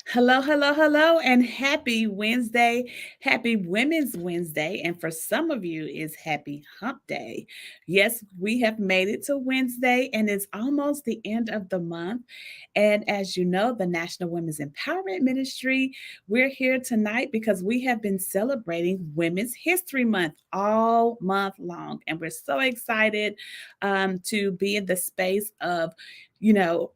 Hello, hello, hello, and happy Wednesday. Happy Women's Wednesday. And for some of you, is happy hump day. Yes, we have made it to Wednesday, and it's almost the end of the month. And as you know, the National Women's Empowerment Ministry, we're here tonight because we have been celebrating Women's History Month all month long. And we're so excited to be in the space of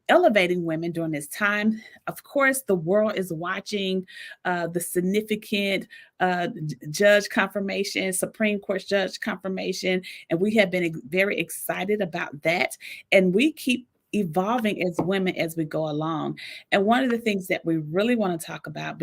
elevating women during this time. Of course, the world is watching the significant judge confirmation, Supreme Court judge confirmation, and we have been very excited about that. And we keep evolving as women as we go along. And one of the things that we really want to talk about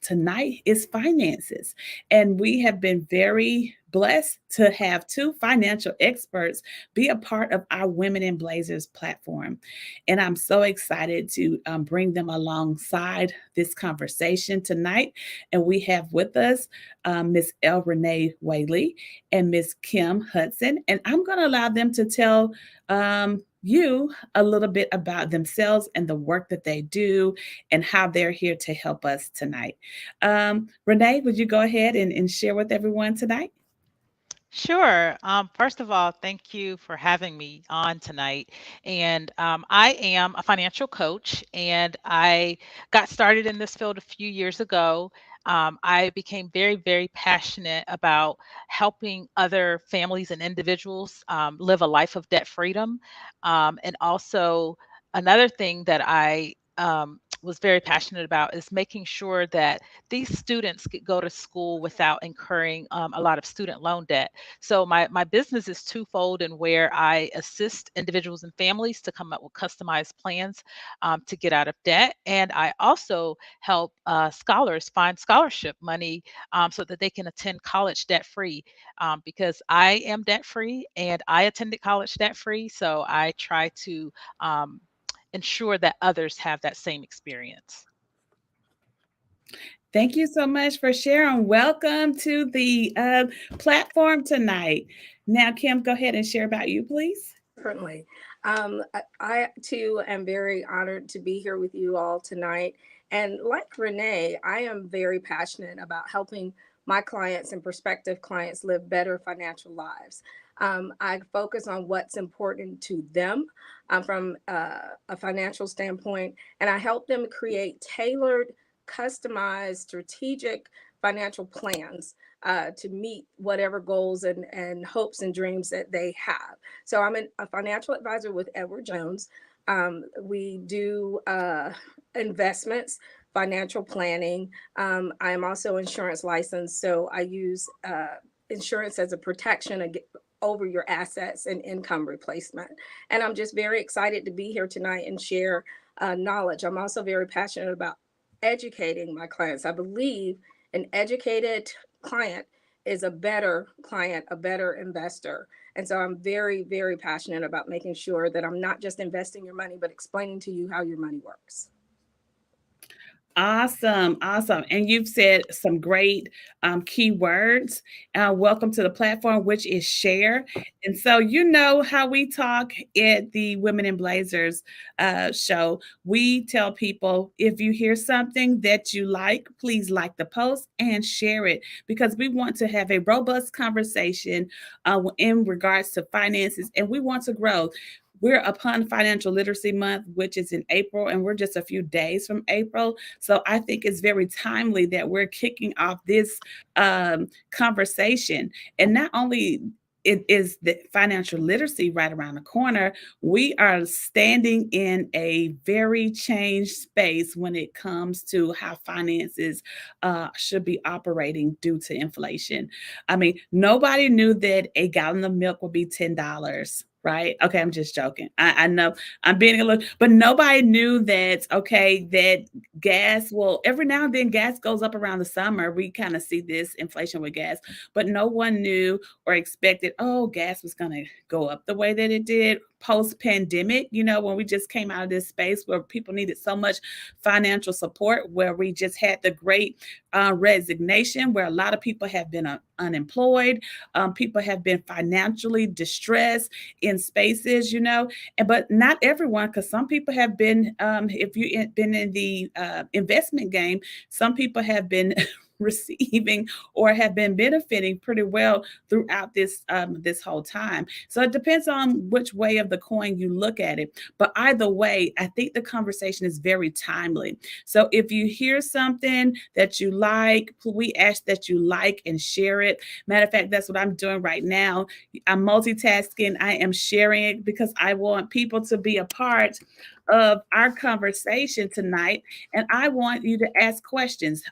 tonight is finances. And we have been very blessed to have two financial experts be a part of our Women in Blazers platform. And I'm so excited to bring them alongside this conversation tonight. And we have with us Miss Renee Whaley and Miss Kim Hudson. And I'm going to allow them to tell you a little bit about themselves and the work that they do and how they're here to help us tonight. Renee, would you go ahead and share with everyone tonight? Sure. First of all, thank you for having me on tonight. And I am a financial coach, and I got started in this field a few years ago. I became very, very passionate about helping other families and individuals live a life of debt freedom. And also, another thing that I was very passionate about is making sure that these students could go to school without incurring a lot of student loan debt. So my business is twofold in where I assist individuals and families to come up with customized plans to get out of debt, and I also help scholars find scholarship money so that they can attend college debt free. Because I am debt free and I attended college debt free, so I try to ensure that others have that same experience. Thank you so much for sharing. Welcome to the platform tonight. Now, Kim, go ahead and share about you, please. Certainly. I too am very honored to be here with you all tonight. And like Renee, I am very passionate about helping my clients and prospective clients live better financial lives. I focus on what's important to them from a financial standpoint, and I help them create tailored, customized, strategic financial plans to meet whatever goals and hopes and dreams that they have. So I'm a financial advisor with Edward Jones. We do investments, financial planning. I am also insurance licensed, so I use insurance as a protection over your assets and income replacement. And I'm just very excited to be here tonight and share knowledge. I'm also very passionate about educating my clients. I believe an educated client is a better client, a better investor. And so I'm very, very passionate about making sure that I'm not just investing your money, but explaining to you how your money works. Awesome, awesome. And you've said some great key words. Welcome to the platform, which is share. And so, you know how we talk at the Women in Blazers show. We tell people if you hear something that you like, please like the post and share it because we want to have a robust conversation in regards to finances and we want to grow. We're upon Financial Literacy Month, which is in April, and we're just a few days from April. So I think it's very timely that we're kicking off this conversation. And not only it is the financial literacy right around the corner, we are standing in a very changed space when it comes to how finances should be operating due to inflation. I mean, nobody knew that a gallon of milk would be $10, right? Okay, I'm just joking. I know I'm being a little, but nobody knew that, okay, that gas, well, every now and then gas goes up around the summer. We kind of see this inflation with gas, but no one knew or expected, oh, gas was going to go up the way that it did. post pandemic, you know, when we just came out of this space where people needed so much financial support, where we just had the great resignation, where a lot of people have been unemployed, people have been financially distressed in spaces, you know, but not everyone, because some people have been, if you've been in the investment game, some people have been receiving or have been benefiting pretty well throughout this whole time. So it depends on which way of the coin you look at it. But either way, I think the conversation is very timely. So if you hear something that you like, we ask that you like and share it. Matter of fact, that's what I'm doing right now. I'm multitasking. I am sharing it because I want people to be a part of our conversation tonight, and I want you to ask questions.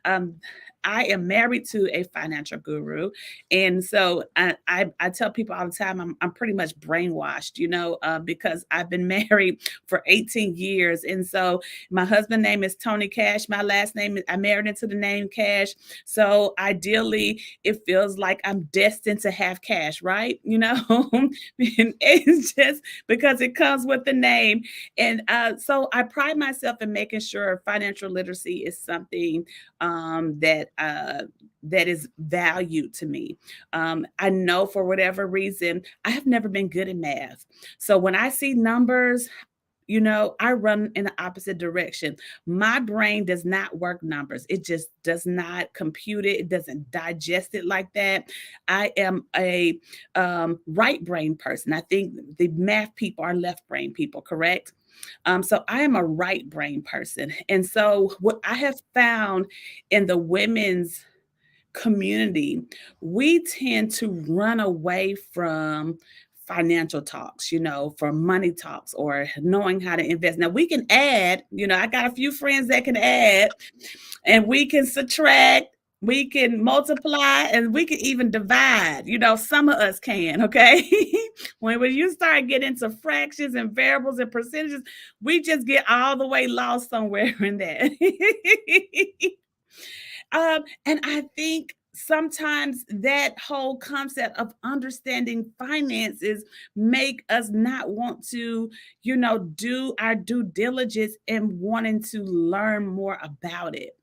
I am married to a financial guru. And so I tell people all the time, I'm pretty much brainwashed, you know, because I've been married for 18 years. And so my husband's name is Tony Cash. My last name is, I married into the name Cash. So ideally, it feels like I'm destined to have cash, right? You know, and it's just because it comes with the name. And so I pride myself in making sure financial literacy is something that is valued to me. I know for whatever reason, I have never been good at math. So when I see numbers, you know, I run in the opposite direction. My brain does not work numbers. It just does not compute it. It doesn't digest it like that. I am a right brain person. I think the math people are left brain people, correct? So I am a right brain person. And so what I have found in the women's community, we tend to run away from financial talks, you know, for money talks or knowing how to invest. Now we can add, you know, I got a few friends that can add, and we can subtract, we can multiply, and we can even divide. You know, some of us can, okay? When you start getting into fractions and variables and percentages, we just get all the way lost somewhere in that. And I think sometimes that whole concept of understanding finances make us not want to, you know, do our due diligence and wanting to learn more about it.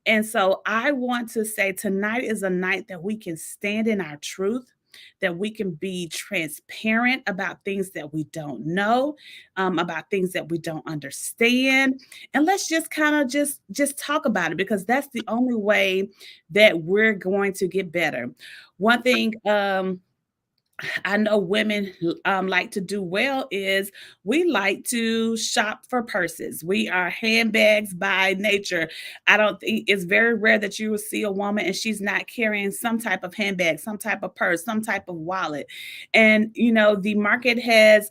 And so I want to say tonight is a night that we can stand in our truth, that we can be transparent about things that we don't know, about things that we don't understand, and let's just kind of just talk about it, because that's the only way that we're going to get better. One thing I know women like to do well is we like to shop for purses. We are handbags by nature. I don't think it's very rare that you will see a woman and she's not carrying some type of handbag, some type of purse, some type of wallet. And you know, the market has,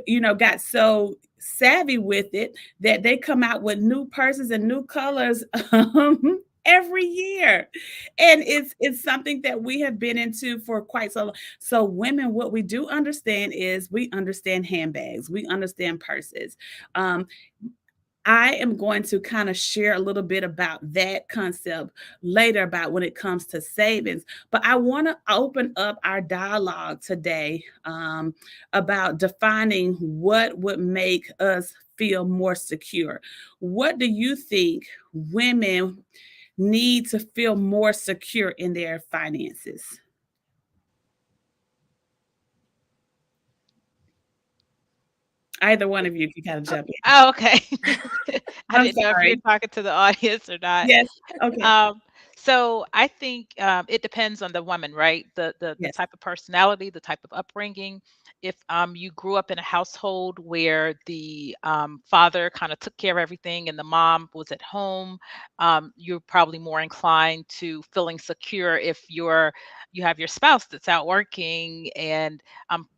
you know, got so savvy with it that they come out with new purses and new colors every year. And it's something that we have been into for quite so long. So women, what we do understand is we understand handbags, we understand purses. Um, I am going to kind of share a little bit about that concept later about when it comes to savings. But I want to open up our dialogue today about defining what would make us feel more secure. What do you think women need to feel more secure in their finances? Either one of you can kind of jump in. Oh, okay. I I'm didn't know if you sorry. were talking to the audience or not. Yes. Okay. Um, so I think it depends on the woman, right? The Yes. type of personality, the type of upbringing. If you grew up in a household where the father kind of took care of everything and the mom was at home, you're probably more inclined to feeling secure if you have your spouse that's out working and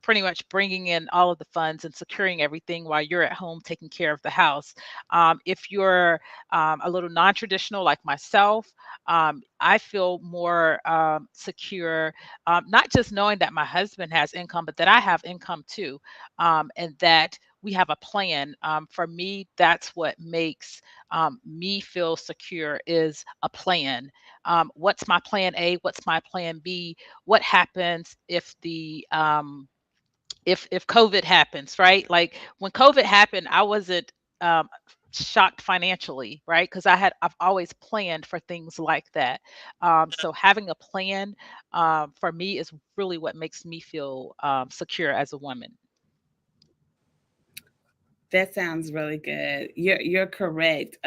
pretty much bringing in all of the funds and securing everything while you're at home taking care of the house. If you're a little non-traditional like myself, I feel more secure, not just knowing that my husband has income, but that I have income too, and that we have a plan. For me, that's what makes me feel secure is a plan. What's my plan A? What's my plan B? What happens if if COVID happens, right? Like when COVID happened, I wasn't um, shocked financially, right? Because I've always planned for things like that. So having a plan for me is really what makes me feel secure as a woman. That sounds really good. You're correct.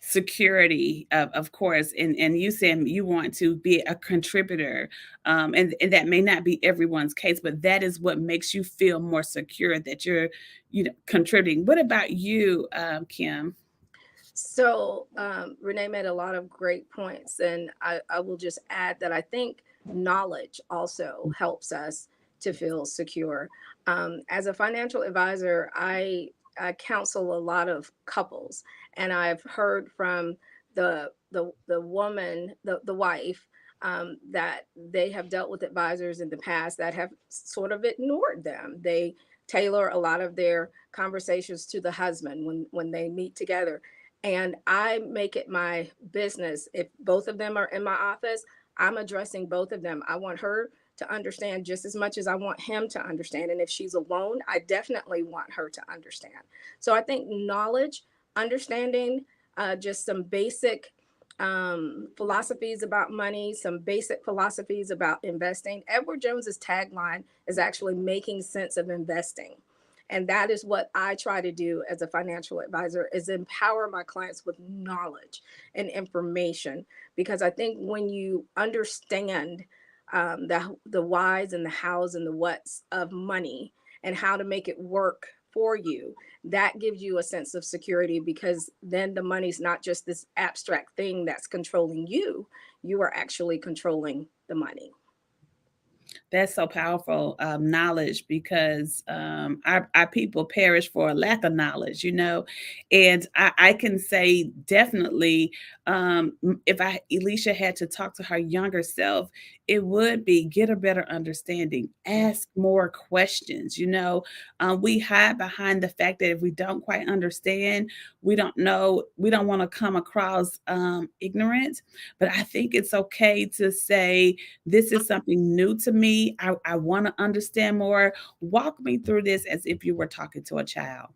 Security, of course, and you said you want to be a contributor, and that may not be everyone's case, but that is what makes you feel more secure that you're, contributing. What about you, Kim? So, Renee made a lot of great points, and I will just add that I think knowledge also helps us to feel secure. As a financial advisor, I counsel a lot of couples, and I've heard from the woman, the wife, that they have dealt with advisors in the past that have sort of ignored them. They tailor a lot of their conversations to the husband when they meet together, and I make it my business. If both of them are in my office, I'm addressing both of them. I want her to understand just as much as I want him to understand. And if she's alone, I definitely want her to understand. So I think knowledge, understanding just some basic philosophies about money, some basic philosophies about investing. Edward Jones's tagline is actually making sense of investing, and that is what I try to do as a financial advisor, is empower my clients with knowledge and information. Because I think when you understand the whys and the hows and the whats of money and how to make it work for you, that gives you a sense of security, because then the money's not just this abstract thing that's controlling you. You are actually controlling the money. That's so powerful, knowledge, because our people perish for a lack of knowledge, and I can say definitely, if Alicia had to talk to her younger self, it would be get a better understanding, ask more questions. We hide behind the fact that if we don't quite understand, we don't know, we don't want to come across ignorant, but I think it's okay to say, this is something new to me. I want to understand more. Walk me through this as if you were talking to a child.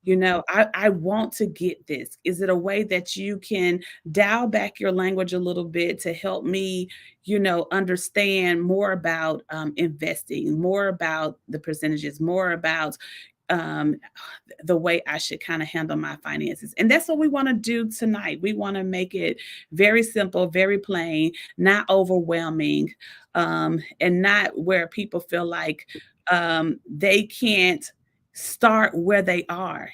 I want to get this. Is it a way that you can dial back your language a little bit to help me, understand more about investing, more about the percentages, more about um, the way I should kind of handle my finances. And that's what we want to do tonight. We want to make it very simple, very plain, not overwhelming, and not where people feel like they can't start where they are.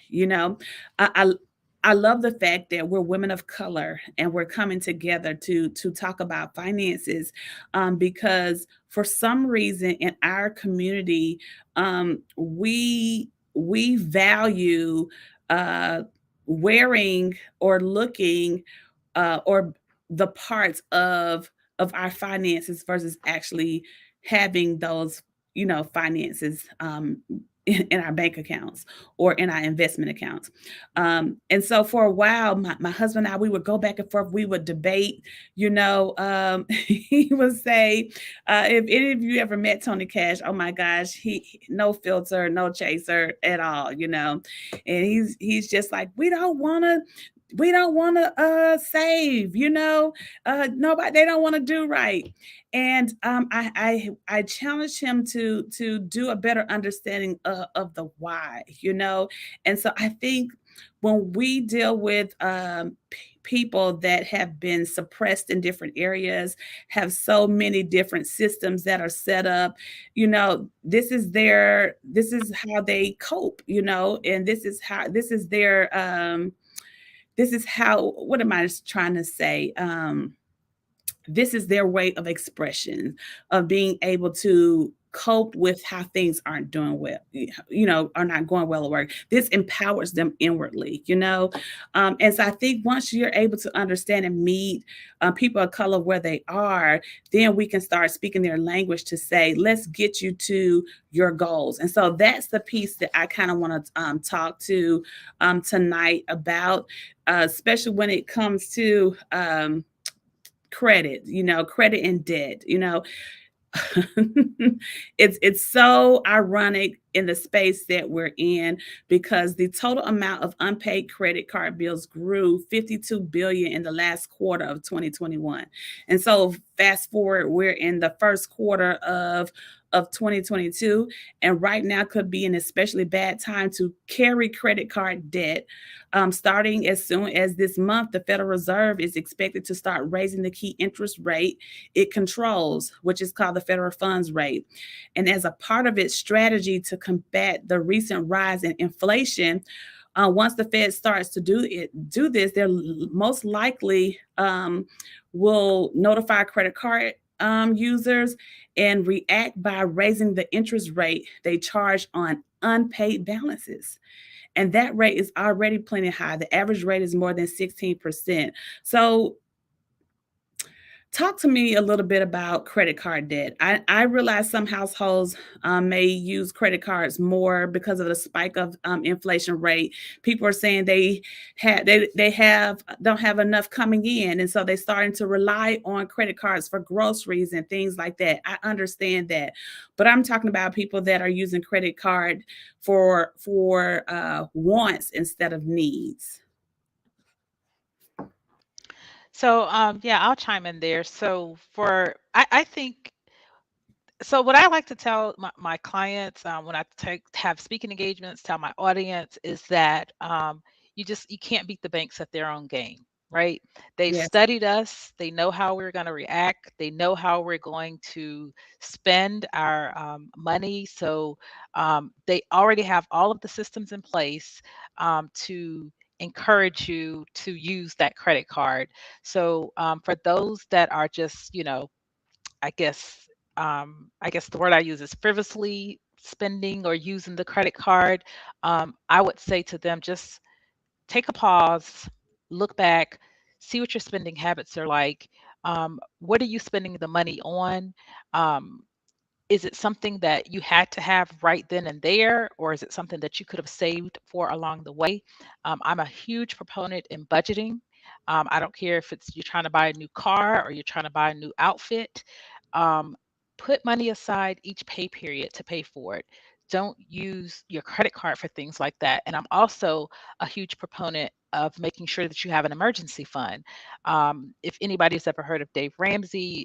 I love the fact that we're women of color and we're coming together to talk about finances, because for some reason in our community, we value uh, wearing or looking, or the parts of our finances versus actually having those, finances, in our bank accounts or in our investment accounts. And so for a while, my husband and I, we would go back and forth. We would debate, he would say, if any of you ever met Tony Cash, oh my gosh, no filter, no chaser at all, and he's just like, we don't want to save, nobody, they don't want to do right. And I challenged him to do a better understanding of the why, and so I think when we deal with people that have been suppressed in different areas, have so many different systems that are set up, this is how they cope, and this is how, what am I trying to say? This is their way of expression, of being able to cope with how things aren't doing well, are not going well at work. This empowers them inwardly, and so I think once you're able to understand and meet people of color where they are, then we can start speaking their language to say, let's get you to your goals. And so that's the piece that I kind of want to talk to tonight about, especially when it comes to credit, credit and debt. It's so ironic in the space that we're in, because the total amount of unpaid credit card bills grew 52 billion in the last quarter of 2021. And so fast forward, we're in the first quarter of 2022, and right now could be an especially bad time to carry credit card debt. Starting as soon as this month, the Federal Reserve is expected to start raising the key interest rate it controls, which is called the federal funds rate. And as a part of its strategy to combat the recent rise in inflation, once the Fed starts to do this, they're most likely will notify credit card users and react by raising the interest rate they charge on unpaid balances. And that rate is already plenty high. The average rate is more than 16%. So talk to me a little bit about credit card debt. I realize some households may use credit cards more because of the spike of inflation rate. People are saying they have don't have enough coming in, and so they're starting to rely on credit cards for groceries and things like that. I understand that, but I'm talking about people that are using credit card for wants instead of needs. So, yeah, I'll chime in there. So, I think, so what I like to tell my clients, when I have speaking engagements, tell my audience is that, you can't beat the banks at their own game, right? They've Yes. studied us. They know how we're going to react. They know how we're going to spend our money. So they already have all of the systems in place to encourage you to use that credit card. So for those that are just, I guess I guess the word I use is frivolously spending or using the credit card. I would say to them, just take a pause, look back, see what your spending habits are like. What are you spending the money on? Um, is it something that you had to have right then and there, or is it something that you could have saved for along the way? I'm a huge proponent in budgeting. I don't care if it's you're trying to buy a new car or you're trying to buy a new outfit. Um, put money aside each pay period to pay for it. Don't use your credit card for things like that. And I'm also a huge proponent of making sure that you have an emergency fund. If anybody's ever heard of Dave Ramsey,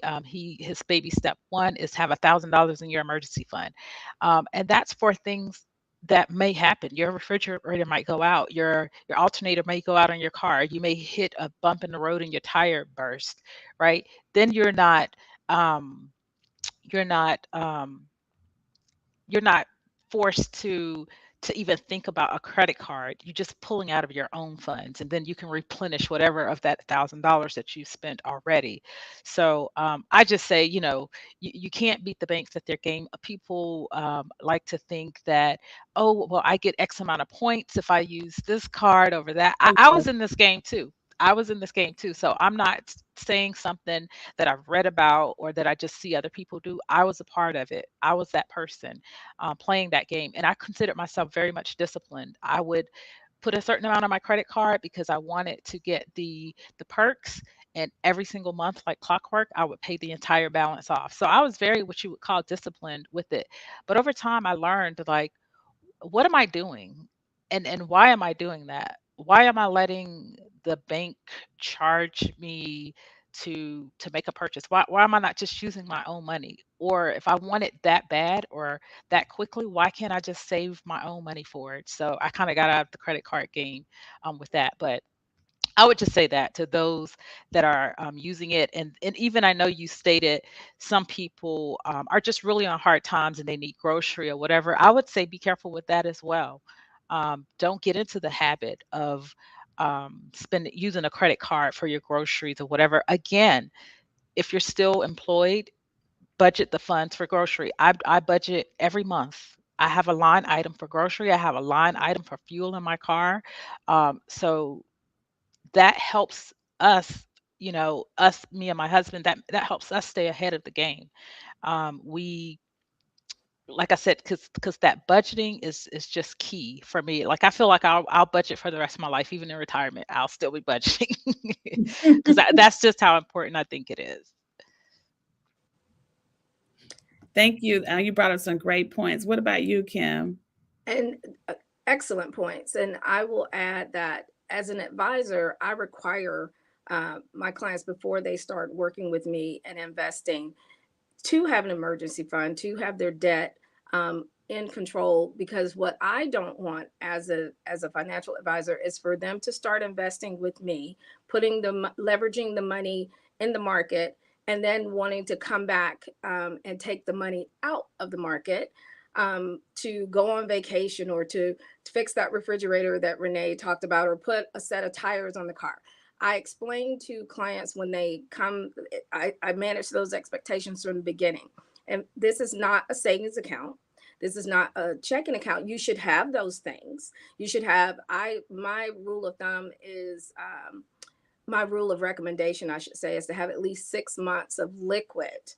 his baby step one is have $1,000 in your emergency fund, and that's for things that may happen. Your refrigerator might go out. Your alternator may go out on your car. You may hit a bump in the road and your tire burst. Right? Then um, you're not you're not forced to even think about a credit card. You're just pulling out of your own funds, and then you can replenish whatever of that $1,000 that you spent already. So I just say, you can't beat the banks at their game. People like to think that, oh, well, I get X amount of points if I use this card over that. I was in this game too. I was in this game too. So I'm not saying something that I've read about or that I just see other people do. I was a part of it. I was that person playing that game, and I considered myself very much disciplined. I would put a certain amount on my credit card because I wanted to get the perks. And every single month, like clockwork, I would pay the entire balance off. So I was very what you would call disciplined with it. But over time, I learned like, what am I doing? And why am I doing that? Why am I letting the bank charge me to make a purchase? Why am I not just using my own money? Or if I want it that bad or that quickly, why can't I just save my own money for it? So I kind of got out of the credit card game with that. But I would just say that to those that are using it, and even I know you stated some people are just really on hard times and they need grocery or whatever. I would say be careful with that as well. Don't get into the habit of spending using a credit card for your groceries or whatever. Again, if you're still employed, budget the funds for grocery. I budget every month. I have a line item for grocery. I have a line item for fuel in my car. So that helps us, me and my husband, that helps us stay ahead of the game. We Like I said, because that budgeting is just key for me. Like I feel like I'll budget for the rest of my life, even in retirement. I'll still be budgeting because that's just how important I think it is. Thank you. You brought up some great points. What about you, Kim? And excellent points. And I will add that as an advisor, I require my clients before they start working with me and investing to have an emergency fund, to have their debt in control. Because what I don't want as a financial advisor is for them to start investing with me, putting the leveraging the money in the market, and then wanting to come back and take the money out of the market to go on vacation or to fix that refrigerator that Renee talked about, or put a set of tires on the car. I explain to clients when they come, I manage those expectations from the beginning. And this is not a savings account. This is not a checking account. You should have those things. You should have, my rule of thumb is, my rule of recommendation, I should say, is to have at least 6 months of liquid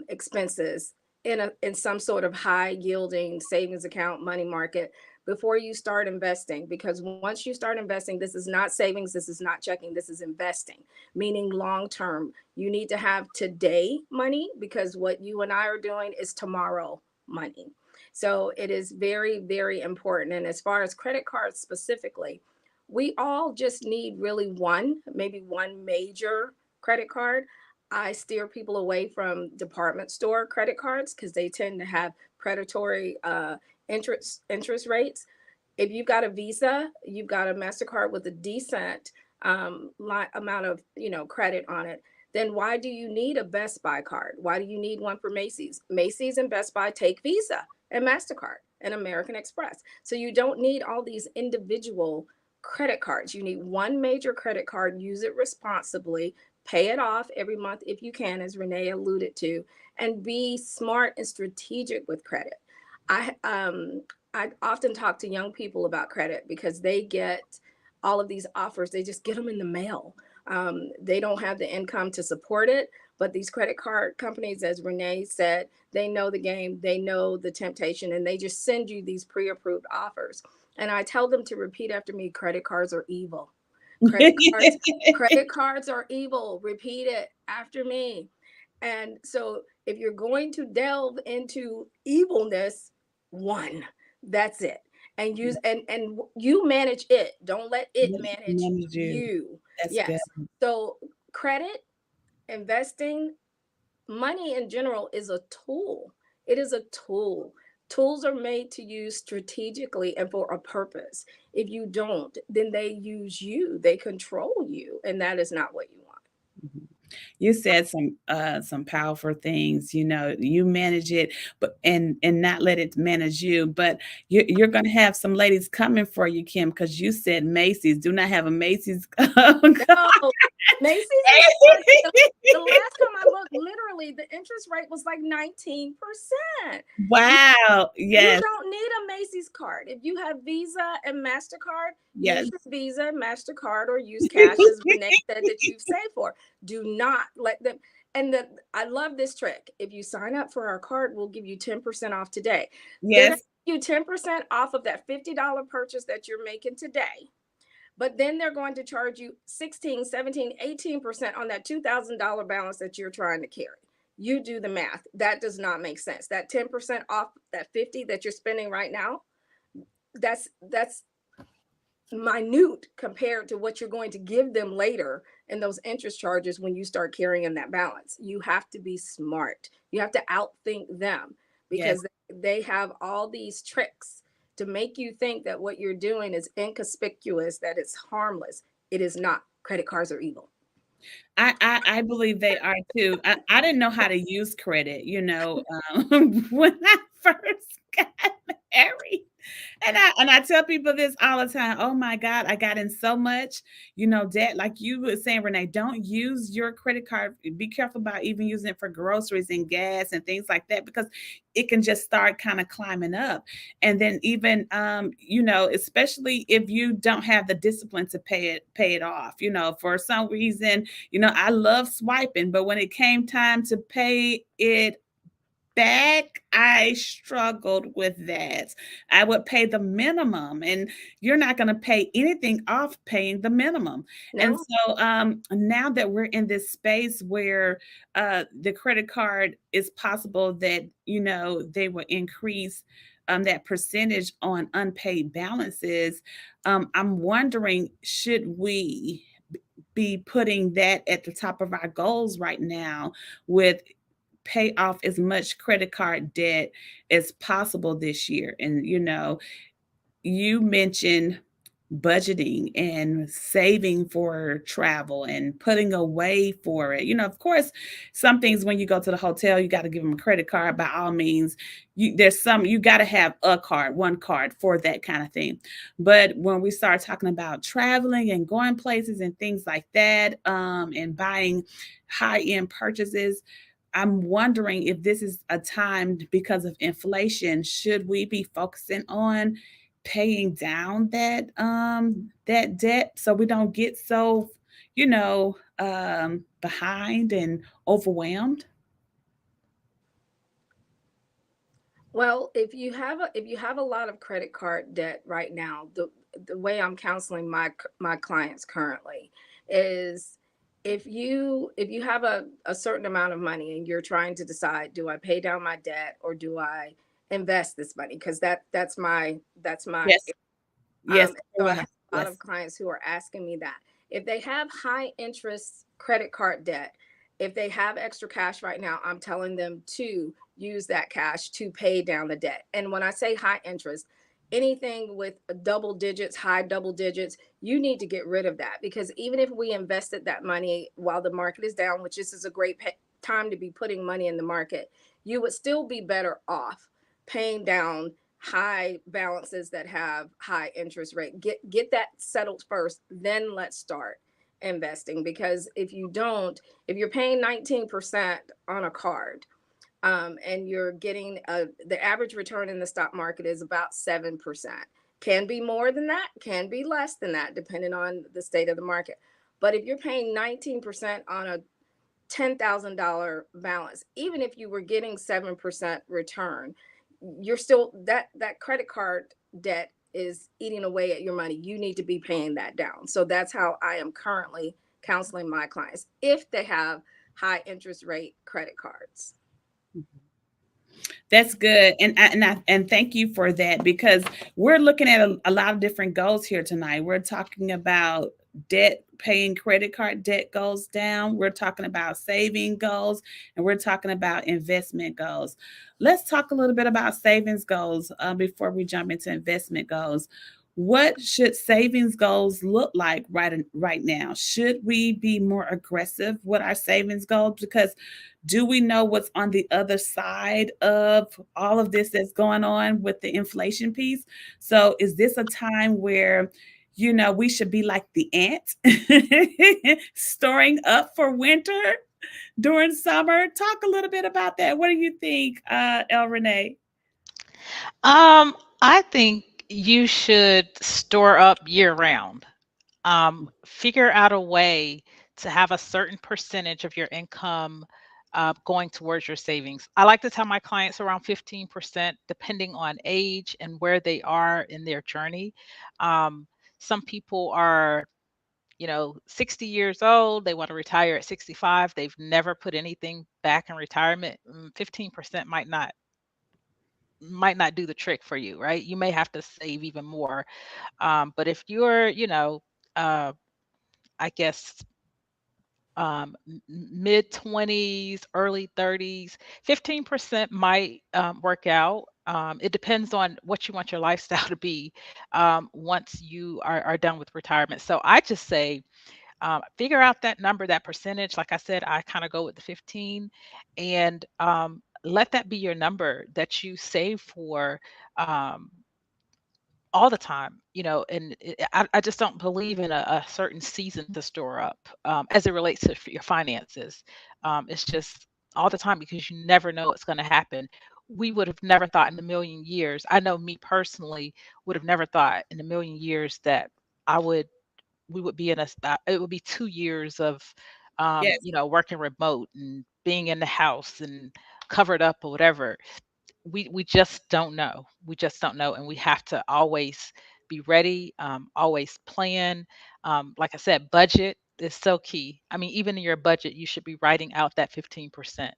expenses in some sort of high yielding savings account, money market, before you start investing. Because once you start investing, this is not savings, this is not checking, this is investing, meaning long term. You need to have today money, because what you and I are doing is tomorrow money. So it is very, very important. And as far as credit cards specifically, we all just need really one, maybe one major credit card. I steer people away from department store credit cards because they tend to have predatory interest rates. If you've got a Visa, you've got a MasterCard with a decent amount of credit on it, then why do you need a Best Buy card? Why do you need one for Macy's? Macy's and Best Buy take Visa and MasterCard and American Express. So you don't need all these individual credit cards. You need one major credit card, use it responsibly, pay it off every month if you can, as Renee alluded to, and be smart and strategic with credit. I often talk to young people about credit because they get all of these offers. They just get them in the mail. They don't have the income to support it, but these credit card companies, as Renee said, they know the game, they know the temptation, and they just send you these pre-approved offers. And I tell them to repeat after me: credit cards are evil. Credit cards, credit cards are evil. Repeat it after me. And so if you're going to delve into evilness, one, that's it. And use and you manage it. Don't let it manage Manage you. you. That's good. Yes. So credit, investing, money in general is a tool. It is a tool. Tools are made to use strategically and for a purpose. If you don't, then they use you, they control you, and that is not what you want. Mhm. You said some powerful things. You manage it, but and not let it manage you. But you're gonna have some ladies coming for you, Kim, because you said Macy's. Do not have a Macy's. No, Macy's is hard. The last time I looked, literally the interest rate was like 19%. You Wow. you Yes. don't need a Macy's card. If you have Visa and MasterCard, use Yes. your Visa and MasterCard, or use cash, as Renee said, that you've saved for. Do not let them. And I love this trick. If you sign up for our card, we'll give you 10% off today. They're going Yes. to give you 10% off of that $50 purchase that you're making today. But then they're going to charge you 16, 17, 18% on that $2,000 balance that you're trying to carry. You do the math. That does not make sense. That 10% off that 50 that you're spending right now, that's minute compared to what you're going to give them later in those interest charges when you start carrying that balance. You have to be smart. You have to outthink them, Yes. because they have all these tricks to make you think that what you're doing is inconspicuous, that it's harmless. It is not. Credit cards are evil. I believe they are too. I didn't know how to use credit, when I first got married. And I tell people this all the time. Oh my God, I got in so much, debt. Like you were saying, Renee, don't use your credit card. Be careful about even using it for groceries and gas and things like that, because it can just start kind of climbing up. And then even especially if you don't have the discipline to pay it off, for some reason, I love swiping, but when it came time to pay it back, I struggled with that. I would pay the minimum, and you're not going to pay anything off paying the minimum. And No. so now that we're in this space where the credit card is possible that, they will increase that percentage on unpaid balances, I'm wondering, should we be putting that at the top of our goals right now with pay off as much credit card debt as possible this year? And you mentioned budgeting and saving for travel and putting away for it. Of course, some things when you go to the hotel, you got to give them a credit card by all means. You got to have a card, one card for that kind of thing. But when we start talking about traveling and going places and things like that, and buying high end purchases, I'm wondering if this is a time because of inflation, should we be focusing on paying down that debt so we don't get so, behind and overwhelmed? Well, if you have a lot of credit card debt right now, the way I'm counseling my clients currently is, if you have a certain amount of money and you're trying to decide, do I pay down my debt or do I invest this money? Because that's my Yes. Yes. so I Everyone. have a lot Yes. of clients who are asking me that. If they have high interest credit card debt, if they have extra cash right now, I'm telling them to use that cash to pay down the debt. And when I say high interest, anything with double digits, high double digits, you need to get rid of that, because even if we invested that money while the market is down, which this is a great time to be putting money in the market, you would still be better off paying down high balances that have high interest rate. Get that settled first, then let's start investing. Because if you don't, if you're paying 19% on a card, and you're getting the average return in the stock market is about 7%. Can be more than that, can be less than that, depending on the state of the market. But if you're paying 19% on a $10,000 balance, even if you were getting 7% return, you're still, that credit card debt is eating away at your money. You need to be paying that down. So that's how I am currently counseling my clients if they have high interest rate credit cards. That's good, and thank you for that, because we're looking at a lot of different goals here tonight. We're talking about debt, paying credit card debt goes down. We're talking about saving goals, and we're talking about investment goals. Let's talk a little bit about savings goals before we jump into investment goals. What should savings goals look like right now? Should we be more aggressive with our savings goals? Because do we know what's on the other side of all of this that's going on with the inflation piece? So is this a time where, we should be like the ant, storing up for winter during summer? Talk a little bit about that. What do you think, El Renee? I think you should store up year round. Figure out a way to have a certain percentage of your income going towards your savings. I like to tell my clients around 15%, depending on age and where they are in their journey. Um, some people are, 60 years old, they want to retire at 65. They've never put anything back in retirement. 15% might not do the trick for you, right? You may have to save even more. But if you're, uh, I guess mid 20s, early 30s, 15% might work out. It depends on what you want your lifestyle to be once you are done with retirement. So I just say, figure out that number, that percentage. Like I said, I kind of go with the 15, and let that be your number that you save for. Um, all the time, and I just don't believe in a certain season to store up as it relates to your finances. It's just all the time, because you never know what's going to happen. We would have never thought in a million years. I know me personally would have never thought in a million years that I would we would be in it would be 2 years of Yes. working remote and being in the house and covered up or whatever. We just don't know. We just don't know, and we have to always be ready, always plan. Like I said, budget is so key. I mean, even in your budget, you should be writing out that 15%.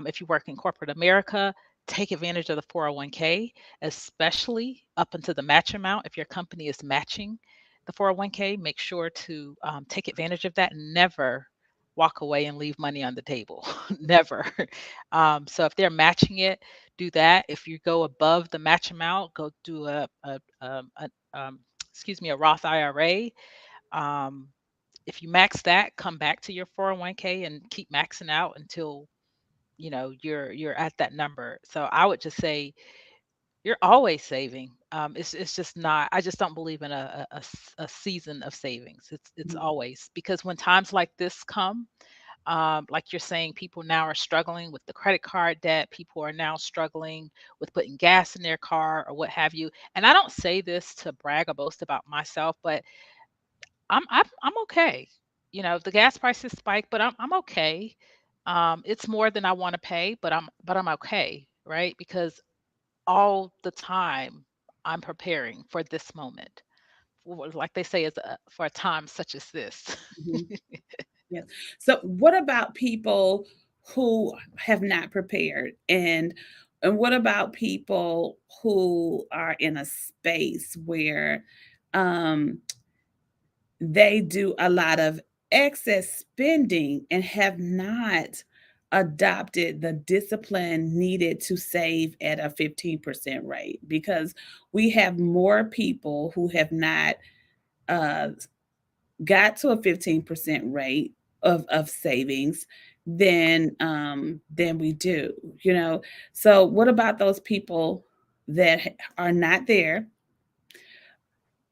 If you work in corporate America, take advantage of the 401k, especially up until the match amount. If your company is matching the 401k, make sure to take advantage of that. Never walk away and leave money on the table. Never. So if they're matching it, do that. If you go above the match amount, go do excuse me, a Roth IRA. Um, if you max that, come back to your 401k and keep maxing out until you're at that number. So I would just say you're always saving. It's just not. I just don't believe in a season of savings. It's Mhm. always, because when times like this come, like you're saying, people now are struggling with the credit card debt. People are now struggling with putting gas in their car or what have you. And I don't say this to brag or boast about myself, but I'm okay. The gas prices spike, but I'm okay. It's more than I want to pay, but I'm okay, right? Because all the time I'm preparing for this moment. Like they say, is for a time such as this. Mhm. Yes. So what about people who have not prepared, and what about people who are in a space where um they do a lot of excess spending and have not adopted the discipline needed to save at a 15% rate? Because we have more people who have not uh, got to a 15% rate of savings than we do, you know. So what about those people that are not there?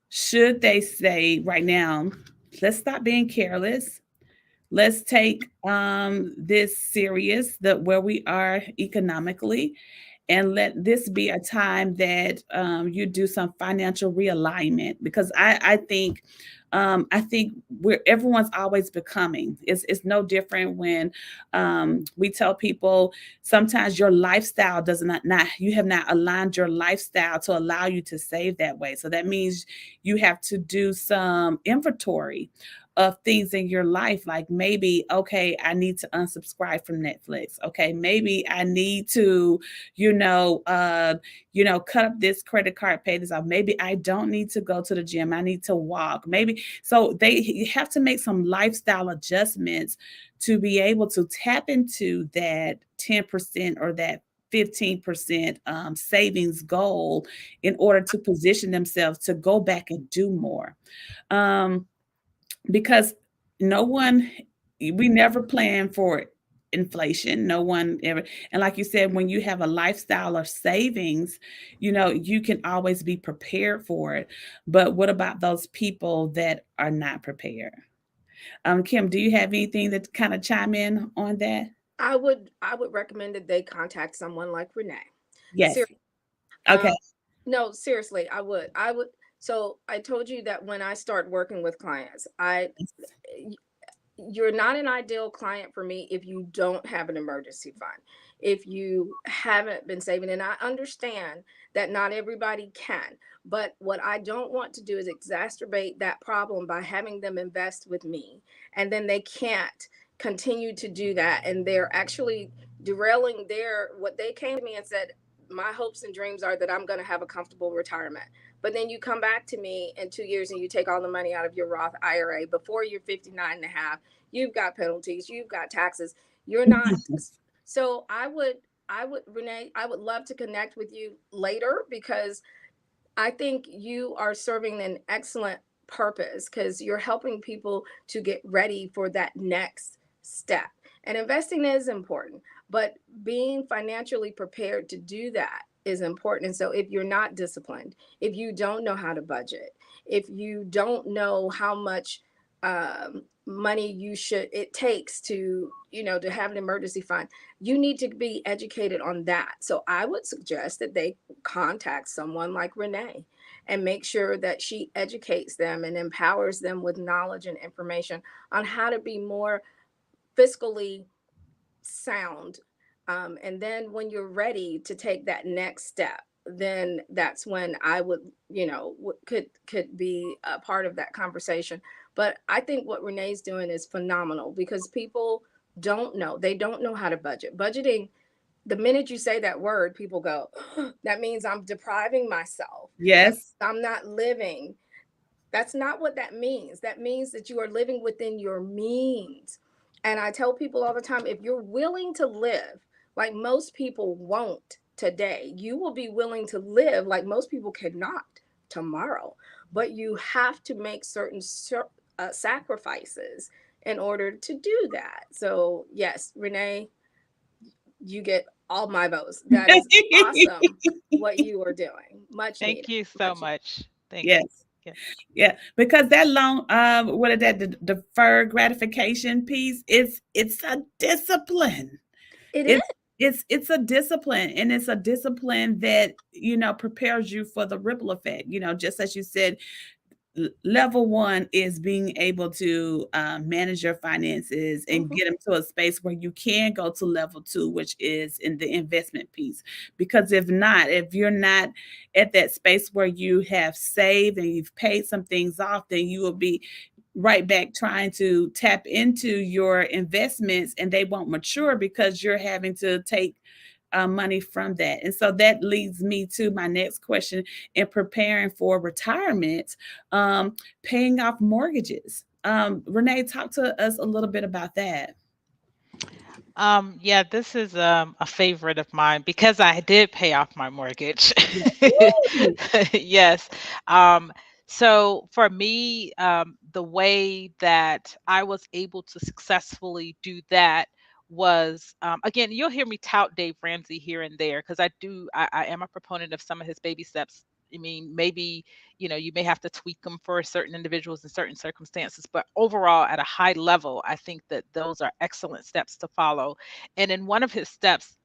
Should they say right now, let's stop being careless, let's take this serious, that where we are economically, and let this be a time that you do some financial realignment? Because I think we're everyone's always becoming. It's no different when we tell people sometimes your lifestyle does not you have not aligned your lifestyle to allow you to save that way. So that means you have to do some inventory of things in your life, like maybe, okay, I need to unsubscribe from Netflix. Okay, maybe I need to, you know, cut up this credit card, pay this off. Maybe I don't need to go to the gym. I need to walk. Maybe so they you have to make some lifestyle adjustments to be able to tap into that 10% or that 15% savings goal in order to position themselves to go back and do more. Um, because no one we never plan for inflation. No one ever. And like you said, when you have a lifestyle of savings, you can always be prepared for it. But what about those people that are not prepared? Kim, do you have anything that kind of chime in on that? I would recommend that they contact someone like Renee. Yes. Ser- Okay. um, no, seriously, I would. So I told you that when I start working with clients, you're not an ideal client for me if you don't have an emergency fund, if you haven't been saving. And I understand that not everybody can, but what I don't want to do is exacerbate that problem by having them invest with me and then they can't continue to do that, and they're actually derailing their what they came to me and said, my hopes and dreams are that I'm going to have a comfortable retirement. But then you come back to me in 2 years and you take all the money out of your Roth IRA before you're 59 and a half. You've got penalties, you've got taxes. You're not. So I would, Renee, I would love to connect with you later because I think you are serving an excellent purpose because you're helping people to get ready for that next step. And investing is important, but being financially prepared to do that is important. And so if you're not disciplined, if you don't know how to budget, if you don't know how much money it takes to to have an emergency fund, you need to be educated on that. So I would suggest that they contact someone like Renee and make sure that she educates them and empowers them with knowledge and information on how to be more fiscally sound And then when you're ready to take that next step, then that's when I would, could be a part of that conversation. But I think what Renee's doing is phenomenal because people don't know. They don't know how to budget. Budgeting, the minute you say that word, people go, that means I'm depriving myself. That Yes. I'm not living. That's not what that means. That means that you are living within your means. And I tell people all the time, if you're willing to live like most people won't today, you will be willing to live like most people cannot tomorrow. But you have to make certain sacrifices in order to do that. So, yes, Renee, you get all my votes. That is awesome what you are doing. Much needed. Thank you so Much needed. much. Thank you. Yes. Yeah. Yeah, because that long, what is that? The deferred gratification piece. It's a discipline. It is. It's a discipline, and it's a discipline that prepares you for the ripple effect. Just as you said, level one is being able to manage your finances and Mhm. get them to a space where you can go to level two, which is in the investment piece. Because if you're not at that space where you have saved and you've paid some things off, then you will be right back trying to tap into your investments, and they won't mature because you're having to take money from that. And so that leads me to my next question. In preparing for retirement, paying off mortgages. Renee, talk to us a little bit about that. Yeah, this is a favorite of mine because I did pay off my mortgage. Yeah. Woo! Yes. Um, so for me, the way that I was able to successfully do that was, again, you'll hear me tout Dave Ramsey here and there because I am a proponent of some of his baby steps. I mean, maybe, you may have to tweak them for certain individuals in certain circumstances, but overall, at a high level, I think that those are excellent steps to follow. And in one of his steps,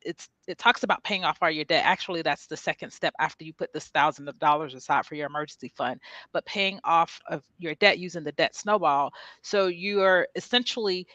it talks about paying off all your debt. Actually, that's the second step after you put this $1,000 aside for your emergency fund, but paying off of your debt using the debt snowball. So you are essentially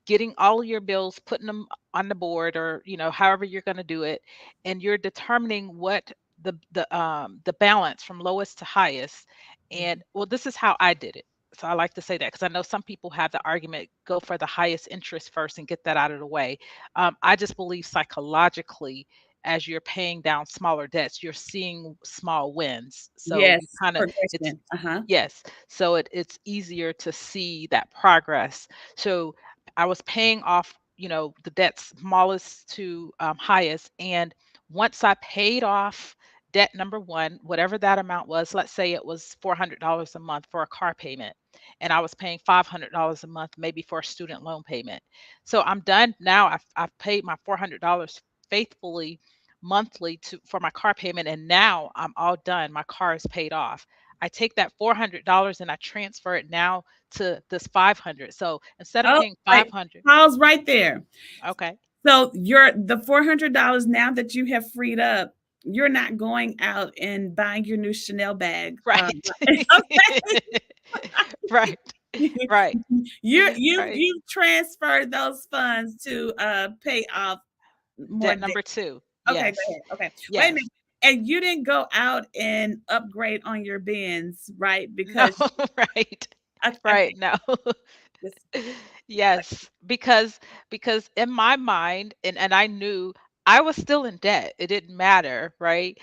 getting all your bills, putting them on the board, or however you're going to do it, and you're determining what the balance from lowest to highest. And well, this is how I did it. So I like to say that because I know some people have the argument, go for the highest interest first and get that out of the way. I just believe psychologically, as you're paying down smaller debts, you're seeing small wins. So you Yes, kind of, it's, progression. Uh-huh. yes, so it's easier to see that progress. So I was paying off, the debts smallest to highest. And once I paid off debt number one, whatever that amount was, let's say it was $400 a month for a car payment, and I was paying $500 a month maybe for a student loan payment. So I'm done now. I've paid my $400 faithfully monthly for my car payment, and now I'm all done. My car is paid off. I take that $400 and I transfer it now to this 500. So instead of Oh, paying wait, 500, pause right there. okay. So the $400 now that you have freed up, you're not going out and buying your new Chanel bag. Right. Okay. Right. Right. Right. You transferred those funds to pay off more Debt debt. number 2. Okay, go Yes. ahead. Okay. Wait a Yes. minute. And you didn't go out and upgrade on your bins, right? No, Because right. okay, Right. No. this Yes, because in my mind, and I knew I was still in debt. It didn't matter, right?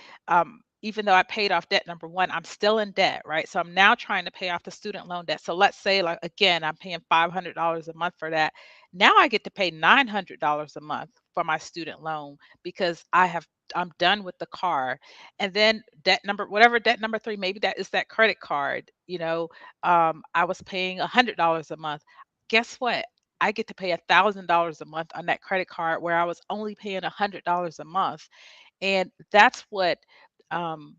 Even though I paid off debt number one, I'm still in debt, right? So I'm now trying to pay off the student loan debt. So let's say, like, again, I'm paying $500 a month for that. Now I get to pay $900 a month for my student loan because I'm done with the car. And then debt number, whatever debt number three, maybe that is that credit card. I was paying $100 a month. Guess what? I get to pay $1,000 a month on that credit card where I was only paying $100 a month. And that's what um,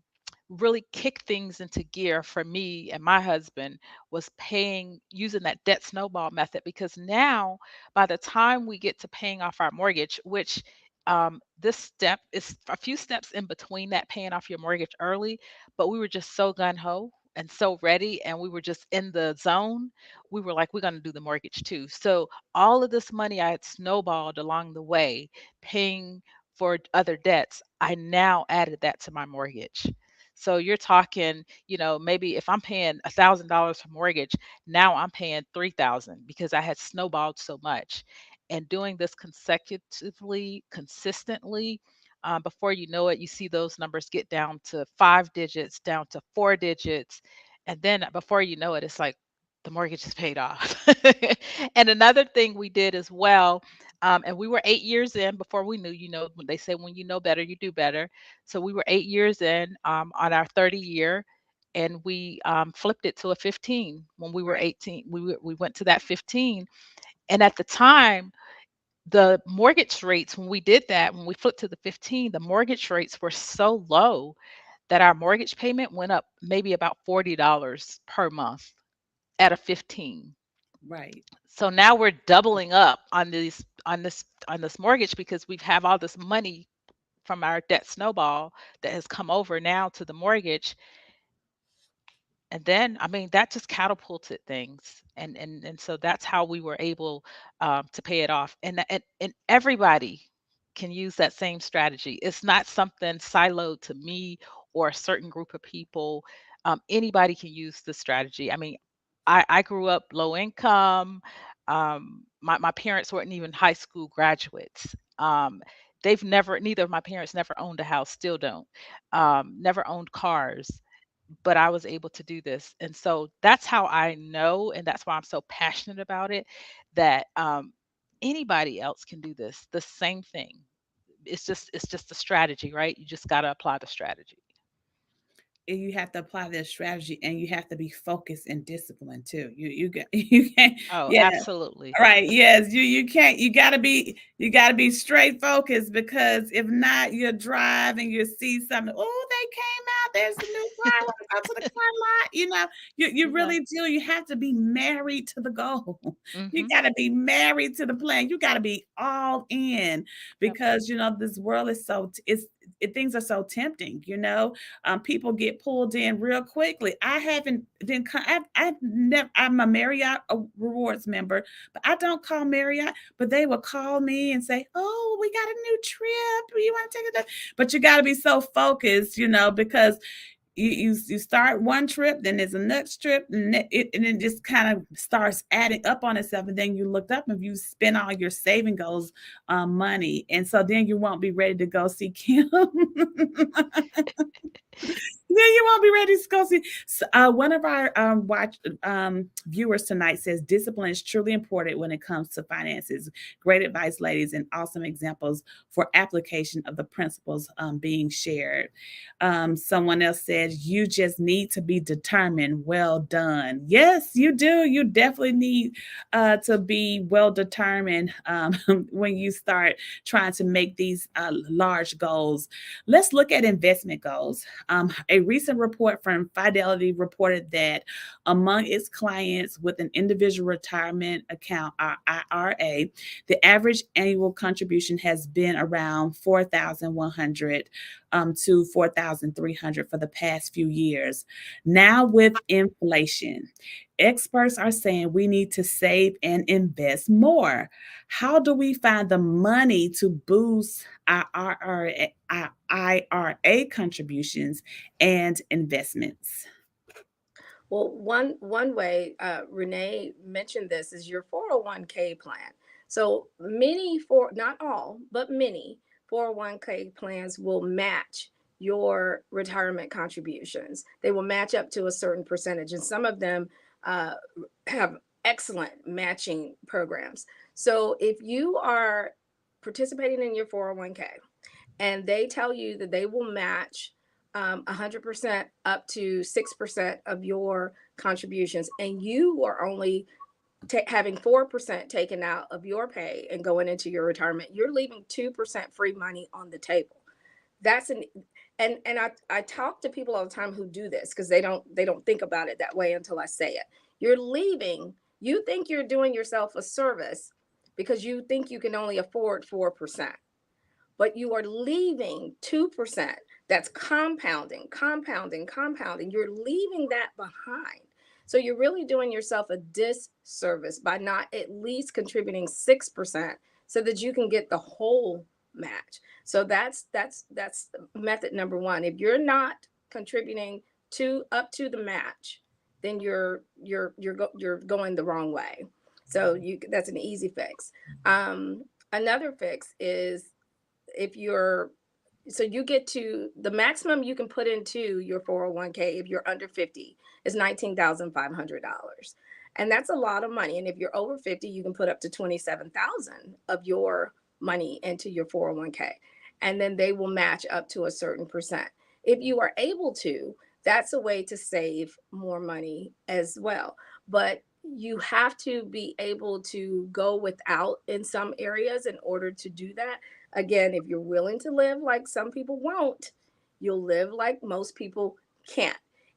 really kicked things into gear for me and my husband, was paying using that debt snowball method. Because now, by the time we get to paying off our mortgage, which this step is a few steps in between that, paying off your mortgage early, but we were just so gun ho. and so ready, and we were just in the zone. We were like, we're going to do the mortgage too. So all of this money I had snowballed along the way, paying for other debts, I now added that to my mortgage. So you're talking, maybe if I'm paying $1,000 for mortgage, now I'm paying 3,000 because I had snowballed so much. And doing this consecutively, consistently, before you know it, you see those numbers get down to 5 digits, down to 4 digits. And then before you know it, it's like the mortgage is paid off. And another thing we did as well, and we were 8 years in before we knew, when they say when you know better, you do better. So we were 8 years in on our 30 year. And we flipped it to a 15 when we were Right. 18. We went to that 15. And at the time, the mortgage rates, when we did that, when we flipped to the 15, the mortgage rates were so low that our mortgage payment went up maybe about $40 per month at a 15. Right. So now we're doubling up on this mortgage because we have all this money from our debt snowball that has come over now to the mortgage. And then, I mean, that just catapulted things, and so that's how we were able to pay it off. And everybody can use that same strategy. It's not something siloed to me or a certain group of people. Anybody can use the strategy. I mean, I grew up low income. My parents weren't even high school graduates. Neither of my parents never owned a house, still don't. Never owned cars, but I was able to do this. And so that's how I know, and that's why I'm so passionate about it, that anybody else can do this, the same thing. It's just a strategy, right? You just got to apply the strategy. And you have to apply this strategy, and you have to be focused and disciplined too. You got you can't. Oh, Yeah. absolutely. Right. Yes. You can't. You gotta be straight focused, because if not, you'll drive and you see something. Oh, they came out. There's the new car. Let's go to the car lot. You Yeah. really do. You have to be married to the goal. You Hmm. gotta be married to the plan. You gotta be all in, Yep. because this world is things are so tempting. People get pulled in real quickly. I haven't been. I've never. I'm a Marriott Rewards member, but I don't call Marriott. But they will call me and say, "Oh, we got a new trip. You want to take it?" But you got to be so focused, because you start one trip, then there's a next trip, and it just kind of starts adding up on itself. And then you looked up and you spend all your saving goals money, and so then you won't be ready to go see Kim. Yeah, you won't be ready to go see. One of our viewers tonight says discipline is truly important when it comes to finances. Great advice, ladies, and awesome examples for application of the principles being shared. Someone else says you just need to be determined. Well done. Yes, you do. You definitely need to be well determined when you start trying to make these large goals. Let's look at investment goals. A recent report from Fidelity reported that among its clients with an individual retirement account, or IRA, the average annual contribution has been around 4,100 to 4,300 for the past few years. Now, with inflation, experts are saying we need to save and invest more. How do we find the money to boost our IRA contributions and investments? Well, one way Renee mentioned this is your 401k plan. So many, for not all, but many 401k plans will match your retirement contributions. They will match up to a certain percentage, and some of them uh, have excellent matching programs. So if you are participating in your 401k and they tell you that they will match 100% up to 6% of your contributions, and you are only having 4% taken out of your pay and going into your retirement, you're leaving 2% free money on the table. That's an and I talk to people all the time who do this because they don't think about it that way until I say it. You're leaving, you think you're doing yourself a service because you think you can only afford 4%, but you are leaving 2% That's compounding, compounding, compounding. You're leaving that behind. So you're really doing yourself a disservice by not at least contributing 6% so that you can get the whole match. So that's method number one. If you're not contributing to up to the match, then you're going the wrong way. So you that's an easy fix. Another fix is if you're so you get to the maximum you can put into your 401k if you're under 50 is $19,500. And that's a lot of money. And if you're over 50, you can put up to 27,000 of your money into your 401k. And then they will match up to a certain percent. If you are able to, that's a way to save more money as well. But you have to be able to go without in some areas in order to do that. Again, if you're willing to live like some people won't, you'll live like most people can't.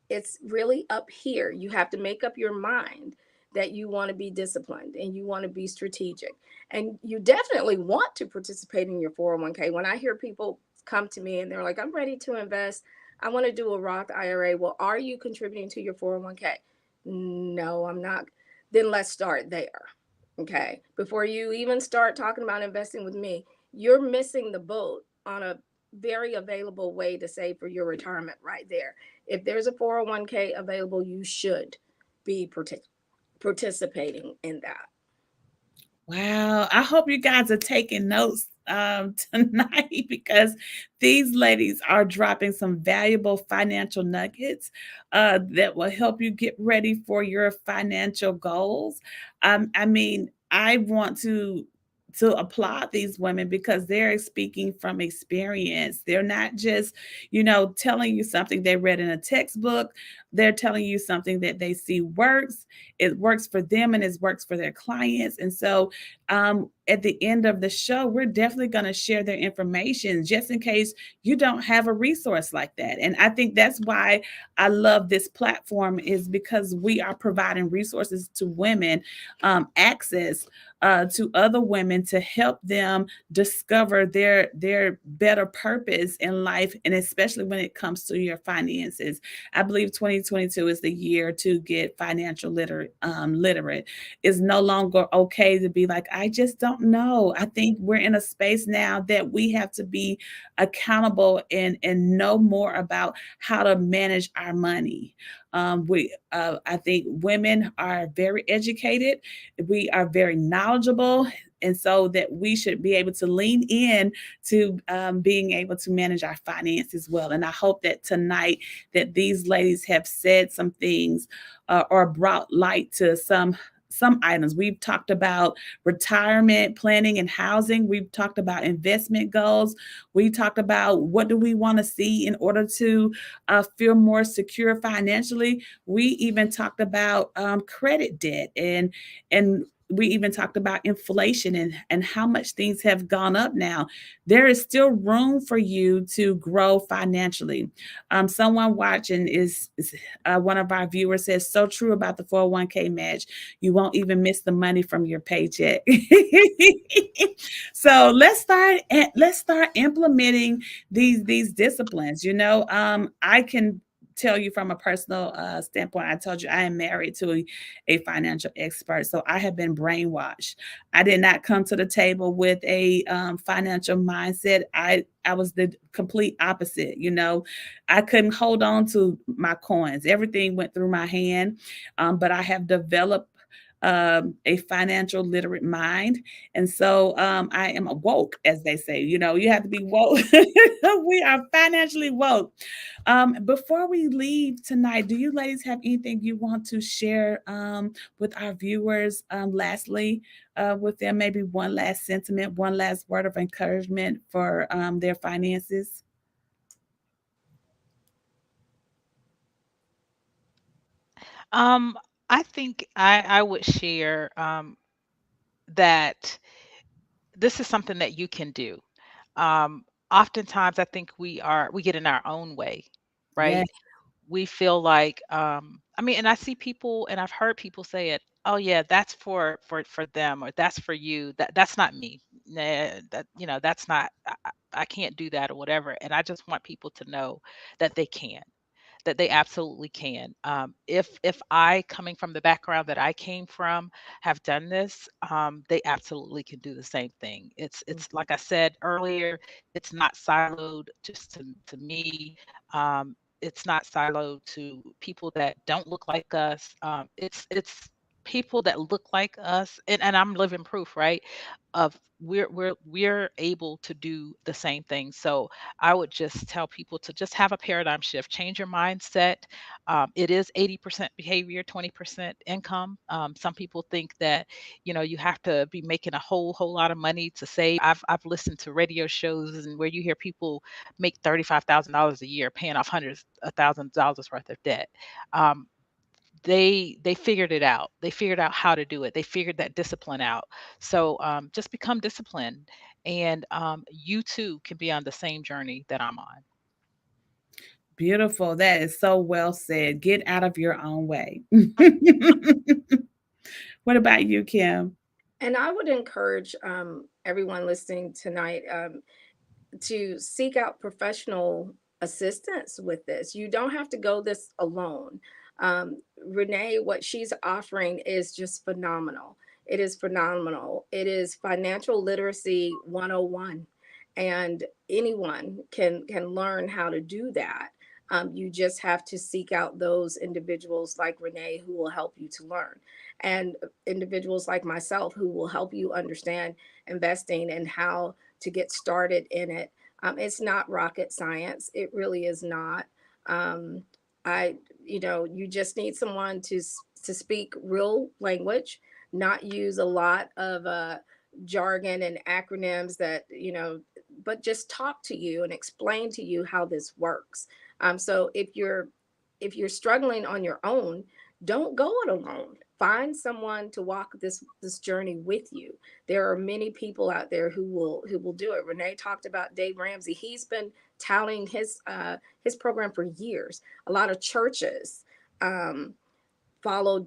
It's really up here. You have to make up your mind that you want to be disciplined and you want to be strategic. And you definitely want to participate in your 401k. When I hear people come to me and they're like, I'm ready to invest, I want to do a Roth IRA. Well, are you contributing to your 401k? No, I'm not. Then let's start there. Okay. Before you even start talking about investing with me, you're missing the boat on a very available way to save for your retirement right there. If there's a 401k available, you should be participating in that. Wow. I hope you guys are taking notes tonight because these ladies are dropping some valuable financial nuggets that will help you get ready for your financial goals. I mean, I want to applaud these women because they're speaking from experience. They're not just, telling you something they read in a textbook. They're telling you something that they see works. It works for them and it works for their clients. And so at the end of the show, we're definitely going to share their information just in case you don't have a resource like that. And I think that's why I love this platform, is because we are providing resources to women, access to other women to help them discover their better purpose in life, and especially when it comes to your finances. I believe 2022 is the year to get financial literate. It's no longer okay to be like, I just don't know. I think we're in a space now that we have to be accountable and know more about how to manage our money. I think women are very educated. We are very knowledgeable, and so that we should be able to lean in to being able to manage our finances well. And I hope that tonight that these ladies have said some things or brought light to some items. We've talked about retirement planning and housing. We've talked about investment goals. We talked about what do we want to see in order to feel more secure financially. We even talked about credit debt, and we even talked about inflation and how much things have gone up now. There is still room for you to grow financially. Someone watching is one of our viewers says, so true about the 401k match. You won't even miss the money from your paycheck. So let's start implementing these disciplines. I can tell you from a personal standpoint. I told you I am married to a financial expert, so I have been brainwashed. I did not come to the table with a financial mindset. I was the complete opposite. I couldn't hold on to my coins. Everything went through my hand, but I have developed a financial literate mind. And so I am woke, as they say. You have to be woke. We are financially woke. Before we leave tonight, do you ladies have anything you want to share with our viewers? Lastly, with them, maybe one last sentiment, one last word of encouragement for their finances? Um, I think I would share that this is something that you can do. Oftentimes, I think we get in our own way, Yeah. right? We feel like, I mean, and I see people, and I've heard people say it. Oh yeah, that's for them, or that's for you. That's not me. Nah, that's not. I can't do that or whatever. And I just want people to know that they can, that they absolutely can. If I, coming from the background that I came from, have done this, they absolutely can do the same thing. It's like I said earlier, it's not siloed just to me. It's not siloed to people that don't look like us. It's people that look like us, and I'm living proof, right? Of we're able to do the same thing. So I would just tell people to just have a paradigm shift, change your mindset. It is 80% behavior, 20% income. Some people think that, you have to be making a whole lot of money to save. I've listened to radio shows and where you hear people make $35,000 a year, paying off hundreds of thousands of dollars worth of debt. Um, they figured it out. They figured out how to do it. They figured that discipline out. So just become disciplined, and you too can be on the same journey that I'm on. Beautiful. That is so well said. Get out of your own way. What about you, Kim? And I would encourage everyone listening tonight to seek out professional assistance with this. You don't have to go this alone. Renee, what she's offering is just phenomenal. It is phenomenal. It is financial literacy 101, and anyone can learn how to do that. You just have to seek out those individuals like Renee who will help you to learn, and individuals like myself who will help you understand investing and how to get started in it. It's not rocket science. It really is not. Um, you just need someone to speak real language, not use a lot of jargon and acronyms that but just talk to you and explain to you how this works. So if you're struggling on your own, don't go it alone. Find someone to walk this journey with you. There are many people out there who will do it. Renee talked about Dave Ramsey. He's been touting his program for years. A lot of churches um, follow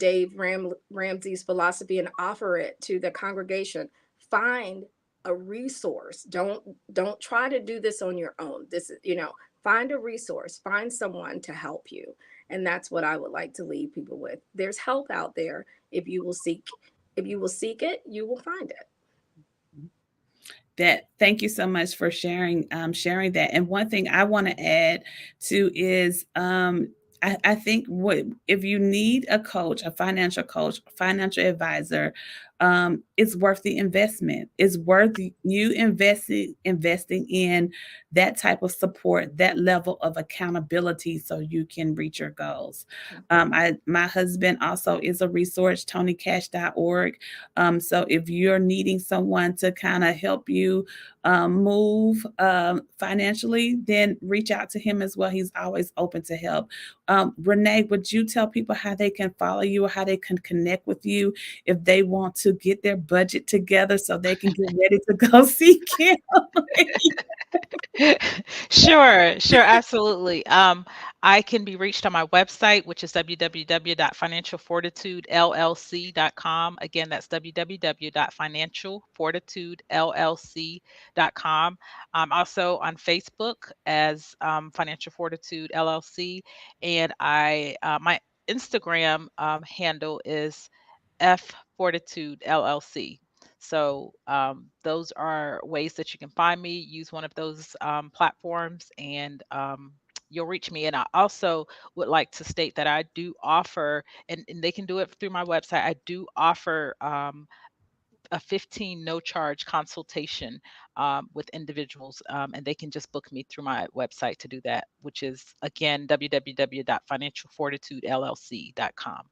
Ramsey's philosophy and offer it to the congregation. Find a resource. Don't try to do this on your own. This is, find a resource, find someone to help you. And that's what I would like to leave people with. There's help out there. If you will seek it, you will find it. That thank you so much for sharing that. And one thing I want to add to is I think what if you need a coach, financial advisor, it's worth the investment. It's worth you investing in that type of support, that level of accountability, so you can reach your goals. My husband also is a resource, TonyCash.org. So if you're needing someone to kind of help you move financially, then reach out to him as well. He's always open to help. Renee, would you tell people how they can follow you or how they can connect with you if they want to get their budget together so they can get ready to go see Kim? Sure, absolutely. I can be reached on my website, which is www.financialfortitudellc.com. Again, that's www.financialfortitudellc.com. I'm also on Facebook as Financial Fortitude LLC, and my Instagram handle is F Fortitude LLC. So those are ways that you can find me. Use one of those platforms, and you'll reach me. And I also would like to state that I do offer, and they can do it through my website. I do offer a 15 no charge consultation with individuals, and they can just book me through my website to do that, which is again www.financialfortitudellc.com.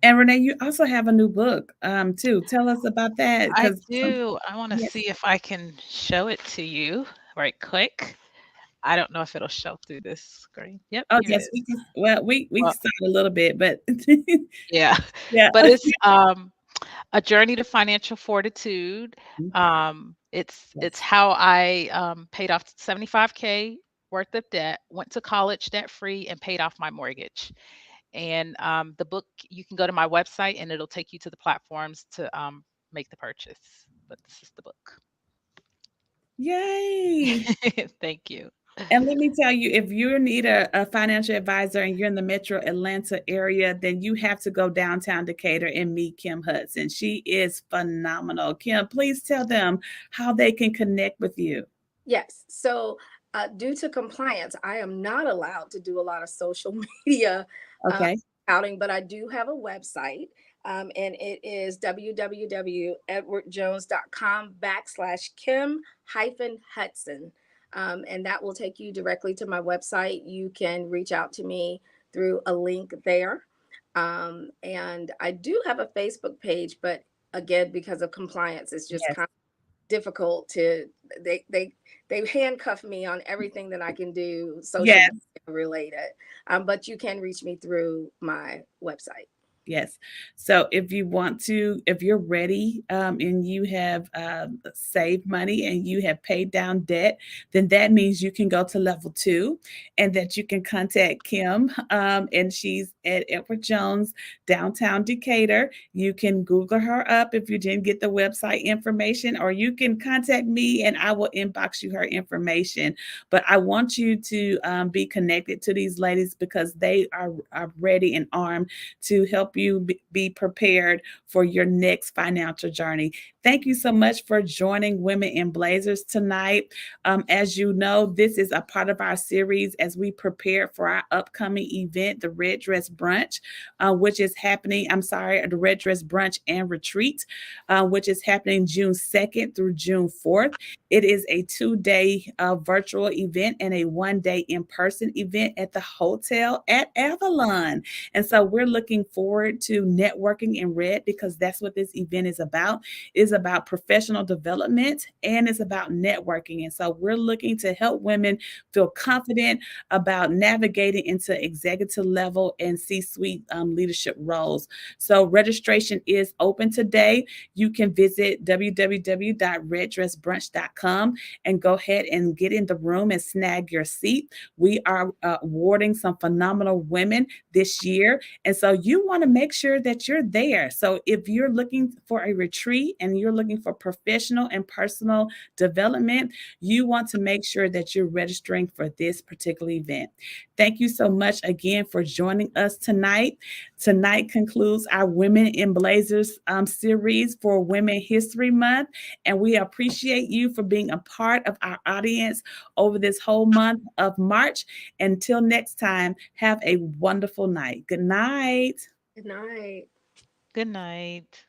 And Renee, you also have a new book too. Tell us about that I because do. I want to yes. see if I can show it to you right quick. I don't know if it'll show through this screen. Yep, Oh here it yes, is. we can. Well, we Well, saw a little bit, but yeah, yeah. but it's a journey to financial fortitude. It's Yes. how I paid off 75K worth of debt, went to college debt free, and paid off my mortgage. And the book, you can go to my website, and it'll take you to the platforms to make the purchase. But this is the book. Yay. Thank you. And let me tell you, if you need a financial advisor and you're in the metro Atlanta area, then you have to go downtown Decatur and meet Kim Hudson. She is phenomenal. Kim, please tell them how they can connect with you. Yes. So, due to compliance, I am not allowed to do a lot of social media uh, Okay. outing, but I do have a website, and it is www.edwardjones.com/Kim hyphen Hudson. And that will take you directly to my website. You can reach out to me through a link there. And I do have a Facebook page, but again, because of compliance, it's just Yes. kind difficult to they they they handcuff me on everything that I can do social Yes. media related. But you can reach me through my website. Yes. So if you want to, if you're ready and you have saved money and you have paid down debt, then that means you can go to level two and that you can contact Kim. And she's at Edward Jones, downtown Decatur. You can Google her up if you didn't get the website information, or you can contact me and I will inbox you her information. But I want you to be connected to these ladies because they are ready and armed to help you be prepared for your next financial journey. Thank you so much for joining Women in Blazers tonight. As you know, this is a part of our series as we prepare for our upcoming event, the Red Dress Brunch, which is happening, I'm sorry, the Red Dress Brunch and Retreat, which is happening June 2nd through June 4th. It is a 2-day virtual event and a 1-day in person event at the hotel at Avalon. And so we're looking forward to networking in red because that's what this event is about. It's about professional development and it's about networking. And so we're looking to help women feel confident about navigating into executive level and C-suite leadership roles. So registration is open today. You can visit www.reddressbrunch.com and go ahead and get in the room and snag your seat. We are awarding some phenomenal women this year. And so you want to make sure that you're there. So if you're looking for a retreat and you're looking for professional and personal development, you want to make sure that you're registering for this particular event. Thank you so much again for joining us tonight. Tonight concludes our Women in Blazers series for Women History Month. And we appreciate you for being a part of our audience over this whole month of March. Until next time, have a wonderful night. Good night. Good night. Good night.